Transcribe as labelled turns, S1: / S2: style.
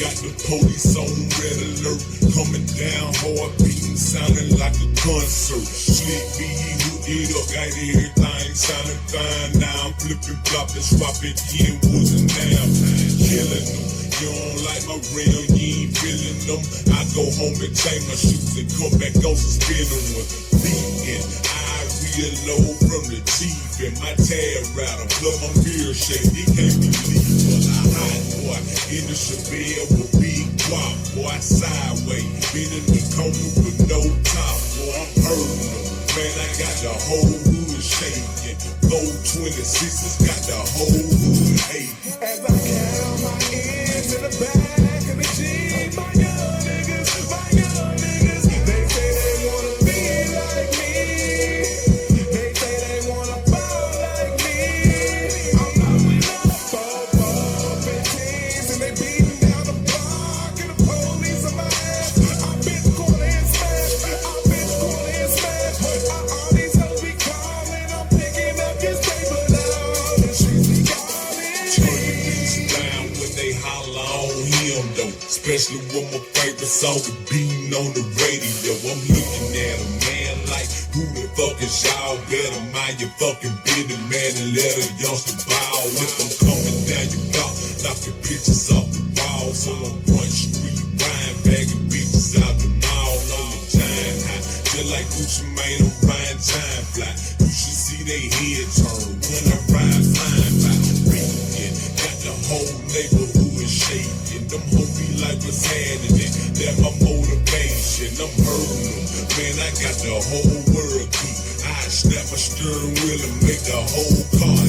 S1: Got the police on red alert, coming down hard, beating, sounding like a concert. Slick B, he hooked it up, got everything sounding fine. Now I'm flipping, flopping, swapping, in woods and down, killing them. You don't like my real, you ain't feeling them. I go home and change my shoes and come back on suspending one. Beating, I real low from the Chief and my tab router, plug my mirror shake. He can't believe what a hot boy in the JBL with big guap, boy, sideways. Been in the corner with no top, boy, I'm hurting them. Man, I got the whole hood shaking. 426's got the whole hood hating.
S2: As I count my ends in the back of the Jeep, my young niggas, they say they wanna be like me. They say they wanna ball like me. I'm blowing up 4-4-15s and they beating down the block and the police on my ass. I've been corner and smash. All these hoes be calling, I'm picking up this paper now. The streets be calling.
S1: Turn the music down when they holler on him though. Especially when my favorite song is beating on the radio. I'm looking at a man like, who the fuck is y'all? Better mind your fucking business, man, and let a youngster ball. If I'm coming down your block, knocking pictures off the wall. So I'm Front Street, Ryan, bagging bitches out the mall. On the giant high, just like Gucci Mane, I'm riding giant fly. You should see they head turn when I ride flying by. Beating, got the whole neighborhood shaking. Them hoes be like, what's happening? That my motivation, I'm hurting them. Man, I got the whole world beat. I snap a steering wheel and make the whole car